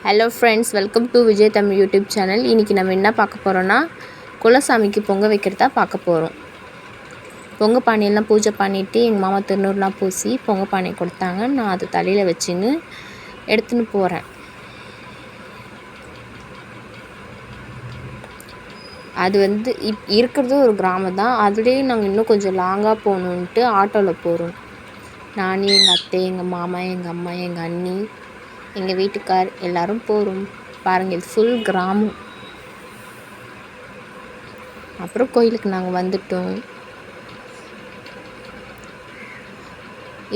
Hello friends, welcome to Vijay Tamil YouTube channel. இன்றைக்கி நம்ம என்ன பார்க்க போகிறோன்னா, குலசாமிக்கு பொங்க வைக்கிறதா பார்க்க போகிறோம். பொங்க பானையெல்லாம் பூஜை பண்ணிவிட்டு எங்கள் மாமா திருநூறுலாம் பூசி பொங்க பானை கொடுத்தாங்க. நான் அது தலையில் வச்சுன்னு எடுத்துன்னு போகிறேன். அது இருக்கிறது ஒரு கிராமம் தான். அதுலேயே நாங்கள் இன்னும் கொஞ்சம் லாங்காக போகணுன்ட்டு ஆட்டோவில் போகிறோம். நான், எங்கள் அத்தை, எங்கள் மாமா, எங்கள் அம்மா, எங்கள் அண்ணி, எங்கள் வீட்டுக்கார் எல்லோரும் போகிறோம். பாருங்கள், இது ஃபுல் கிராமம். அப்புறம் கோயிலுக்கு நாங்கள் வந்துட்டோம்.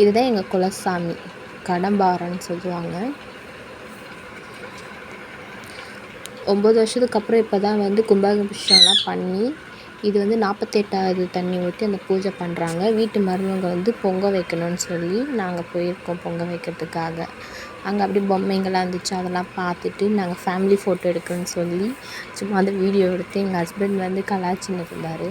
இதுதான் எங்கள் குலசாமி, கடம்பாரன்னு சொல்லுவாங்க. 9 வருஷத்துக்கு அப்புறம் இப்போ தான் கும்பாபிஷேகம்லாம் பண்ணி, இது 48வது தண்ணி ஊற்றி அந்த பூஜை பண்ணுறாங்க. வீட்டு மருமக பொங்க வைக்கணும்னு சொல்லி நாங்கள் போயிருக்கோம் பொங்க வைக்கிறதுக்காக. அங்கே அப்படி பொம்மைங்கள்லாம் இருந்துச்சு, அதெல்லாம் பார்த்துட்டு நாங்கள் ஃபேமிலி ஃபோட்டோ எடுக்கணும்னு சொல்லி சும்மா அந்த வீடியோ எடுத்து எங்கள் ஹஸ்பண்ட் கலாய்ச்சின்னு இருந்தார்.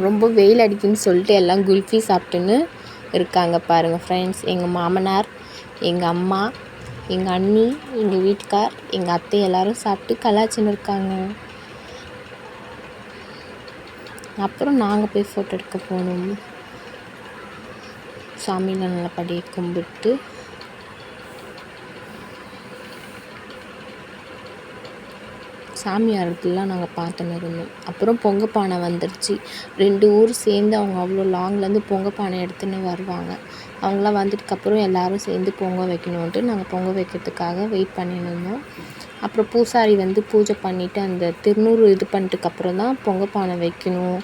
ரொம்ப வெயில் அடிக்குன்னு சொல்லிட்டு எல்லாம் குல்ஃபி சாப்பிட்டுன்னு இருக்காங்க. பாருங்கள் ஃப்ரெண்ட்ஸ், எங்கள் மாமனார், எங்கள் அம்மா, எங்கள் அண்ணி, எங்கள் வீட்டுக்கார், எங்கள் அத்தை எல்லோரும் சாப்பிட்டு கலாய்ச்சின்னு இருக்காங்க. அப்புறம் நாங்கள் போய் ஃபோட்டோ எடுக்க போனோம். சாமியெலாம் நல்லபடியாக கும்பிட்டு சாமியாரெல்லாம் நாங்கள் பார்த்துன்னு இருந்தோம். அப்புறம் பொங்க பானை வந்துடுச்சு. 2 ஊர் சேர்ந்து அவங்க அவ்வளோ லாங்லேருந்து பொங்க பானை எடுத்துன்னு வருவாங்க. அவங்களாம் வந்ததுக்கப்புறம் எல்லோரும் சேர்ந்து பொங்க வைக்கணுன்ட்டு நாங்கள் பொங்க வைக்கிறதுக்காக வெயிட் பண்ணின்னு இருந்தோம். அப்புறம் பூசாரி பூஜை பண்ணிவிட்டு அந்த திருநூறு இது பண்ணிட்டுக்கப்புறம் தான் பொங்க பானை வைக்கணும்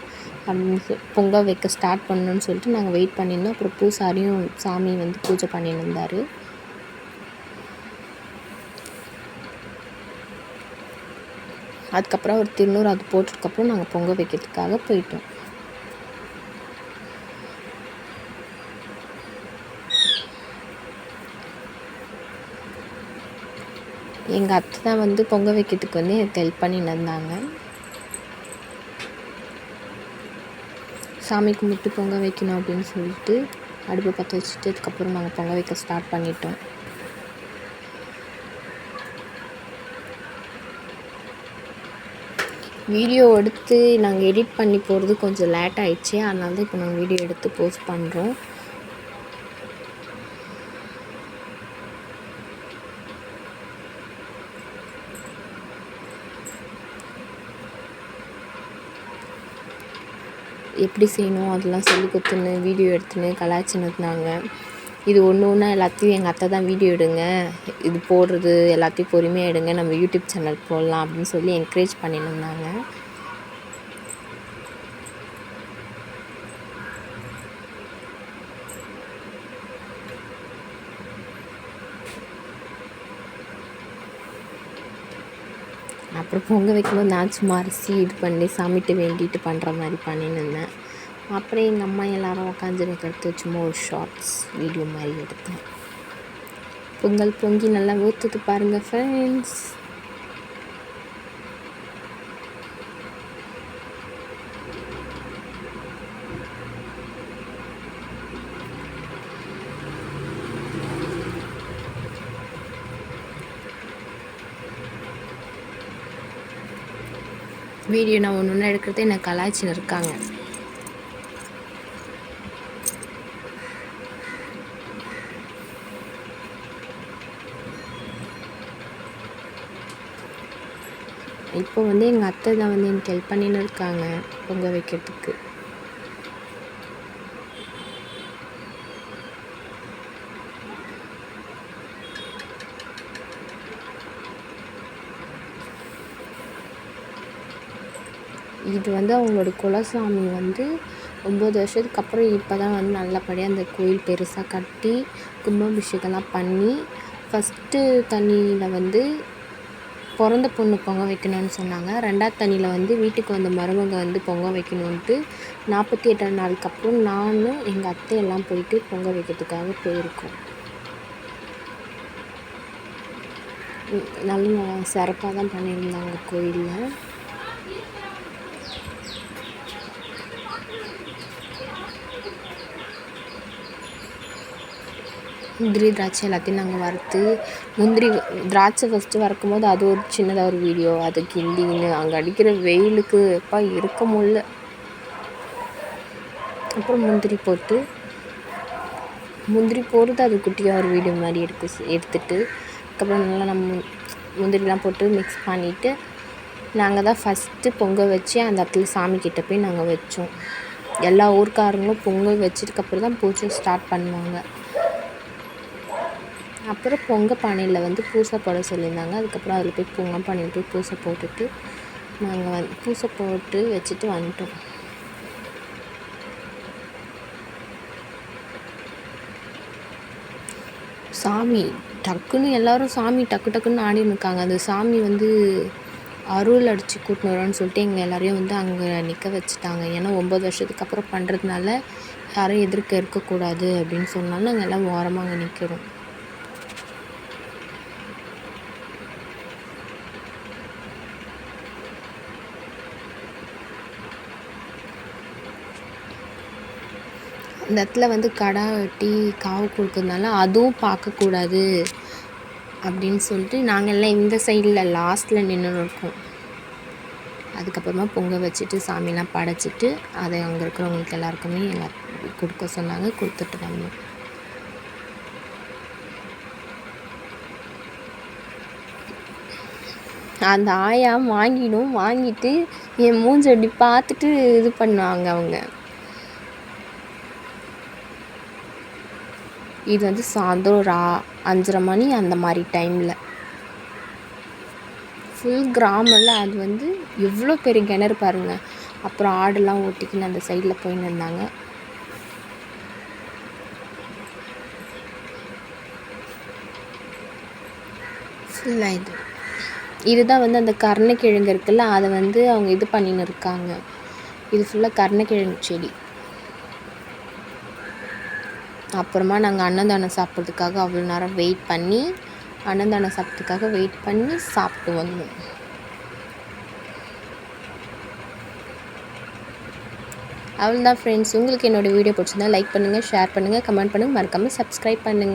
அப்படின்னு பொங்க வைக்க ஸ்டார்ட் பண்ணணுன்னு சொல்லிட்டு நாங்கள் வெயிட் பண்ணியிருந்தோம். அப்புறம் பூசாரியும் சாமி பூஜை பண்ணின்னு இருந்தார். அதுக்கப்புறம் ஒரு திருநூறு அது போட்டதுக்கப்புறம் நாங்கள் பொங்க வைக்கிறதுக்காக போயிட்டோம். எங்கள் அத்தை தான் பொங்க வைக்கிறதுக்கு எனக்கு ஹெல்ப் பண்ணின்னு இருந்தாங்க. சாமி கும்பிட்டு பொங்க வைக்கணும் அப்படின்னு சொல்லிட்டு அடுப்பை பற்ற வச்சுட்டு அதுக்கப்புறம் நாங்கள் பொங்க வைக்க ஸ்டார்ட் பண்ணிட்டோம். வீடியோ எடுத்து நாங்கள் எடிட் பண்ணி போகிறது கொஞ்சம் லேட் ஆகிடுச்சு. அதனால தான் இப்போ நாங்கள் வீடியோ எடுத்து போஸ்ட் பண்ணுறோம். எப்படி செய்யணும் அதெல்லாம் சொல்லி கொடுத்துன்னு வீடியோ எடுத்துன்னு கலாய்ச்சின்னு இருந்தாங்க. இது ஒன்று எல்லாத்தையும் எங்கள் அத்தை தான் வீடியோ எடுங்க, இது போடுறது எல்லாத்தையும் பொறுமையாக எடுங்க, நம்ம யூடியூப் சேனல் போடலாம் அப்படின்னு சொல்லி என்கரேஜ் பண்ணின்னு இருந்தாங்க. அப்புறம் பொங்க வைக்கும்போது நான் சும்மா அரிசி இது பண்ணி சாமிகிட்ட வேண்டிட்டு பண்ணுற மாதிரி பண்ணின்னு இருந்தேன். அப்புறம் எங்கள் அம்மா எல்லோரும் உட்காந்து எடுத்து சும்மா ஒரு ஷார்ட்ஸ் வீடியோ மாதிரி எடுத்தேன். பொங்கல் பொங்கி நல்லா ஊற்றுது பாருங்கள் ஃப்ரெண்ட்ஸ். வீடியோ நான் ஒன்று எடுக்கிறதே எனக்கு கலாய்ச்சின்னு இருக்காங்க. இப்போ எங்கள் அத்தை தான் எனக்கு ஹெல்ப் பண்ணின்னு இருக்காங்க பொங்க வைக்கிறதுக்கு. இது அவங்களோட குலசாமி 9 வருஷத்துக்கு அப்புறம் இப்போ தான் நல்லபடியாக அந்த கோயில் பெருசாக கட்டி கும்பாபிஷேகம்லாம் பண்ணி ஃபஸ்ட்டு தண்ணியில் பிறந்த பொண்ணு பொங்க வைக்கணும்னு சொன்னாங்க. 2வது தண்ணியில் வீட்டுக்கு வந்த மருமக பொங்க வைக்கணுன்ட்டு 48 நாளுக்கு அப்புறம் நானும் எங்கள் அத்தை எல்லாம் போயிட்டு பொங்க வைக்கிறதுக்காக போயிருக்கோம். நல்லா சிறப்பாக தான் பண்ணியிருந்தாங்க கோயிலில். முந்திரி திராட்சை எல்லாத்தையும் நாங்கள் வறுத்து திராட்சை ஃபஸ்ட்டு வறுக்கும்போது அது ஒரு சின்னதாக ஒரு வீடியோ. அது கிண்டின்னு அங்கே அடிக்கிற வெயிலுக்கு எப்பா இருக்க முடியல. அப்புறம் முந்திரி போடுறது அது குட்டியாக ஒரு வீடியோ மாதிரி எடுத்துட்டு அதுக்கப்புறம் நல்லா நம்ம முந்திரிலாம் போட்டு மிக்ஸ் பண்ணிவிட்டு நாங்கள் தான் ஃபஸ்ட்டு பொங்கல் வச்சு அந்த இடத்துல சாமிக்கிட்ட போய் நாங்கள் வச்சோம். எல்லா ஊர்க்காரங்களும் பொங்கல் வச்சதுக்கப்புறம் தான் பூஜை ஸ்டார்ட் பண்ணுவாங்க. அப்புறம் பொங்கல் பானையில் பூசை போட சொல்லியிருந்தாங்க. அதுக்கப்புறம் அதில் போய் பொங்கல் பானையில் போய் பூசை போட்டுட்டு நாங்கள் பூசை போட்டு வச்சுட்டு வந்துட்டோம். சாமி டக்குன்னு எல்லோரும் சாமி டக்குன்னு ஆடின்னு இருக்காங்க. அந்த சாமி அருள் அடித்து கூட்டின்னு வரோன்னு சொல்லிட்டு எங்கள் எல்லோரையும் அங்கே நிற்க வச்சுட்டாங்க. ஏன்னா 9 வருஷத்துக்கு அப்புறம் பண்ணுறதுனால யாரும் எதிர்க்க இருக்கக்கூடாது அப்படின்னு சொன்னாலும் நாங்கள் எல்லாம் ஓரமாக அங்கே நிற்கிறோம். இந்த இடத்துல கடா வெட்டி காவு கொடுக்கறதுனால அதுவும் பார்க்கக்கூடாது அப்படின்னு சொல்லிட்டு நாங்கள் எல்லாம் இந்த சைடில் லாஸ்ட்டில் நின்றுன்னு இருக்கோம். அதுக்கப்புறமா பொங்கல் வச்சுட்டு சாமிலாம் படைச்சிட்டு அதை அங்கே இருக்கிறவங்களுக்கு எல்லாருக்குமே கொடுக்க சொன்னாங்க. கொடுத்துட்டு வந்தோம். அந்த ஆயா வாங்கிட்டு என் மூஞ்சி அப்படி பார்த்துட்டு இது பண்ணுவாங்க அவங்க. இது சாயந்தரம் ஒரு 5:30 மணி அந்த மாதிரி டைமில் ஃபுல் கிராமம்ல அது எவ்வளோ பெரிய கிணறு பாருங்கள். அப்புறம் ஆடெல்லாம் ஓட்டிக்கின்னு அந்த சைடில் போயின்னு இருந்தாங்க. ஃபுல்லாக இதுதான் அந்த கருணைக்கிழங்கு இருக்குல்ல, அதை அவங்க இது பண்ணின்னு இருக்காங்க. இது ஃபுல்லாக கருணைக்கிழங்கு செடி. அப்புறமா நாங்கள் அன்னதானம் சாப்பிட்றதுக்காக அவ்வளோ நேரம் வெயிட் பண்ணி சாப்பிட்டு வந்தோம். அவ்வளோதான் ஃப்ரெண்ட்ஸ். உங்களுக்கு என்னோடய வீடியோ பிடிச்சிருந்தா லைக் பண்ணுங்கள், ஷேர் பண்ணுங்கள், கமெண்ட் பண்ணுங்கள், மறக்காமல் சப்ஸ்கிரைப் பண்ணுங்கள்.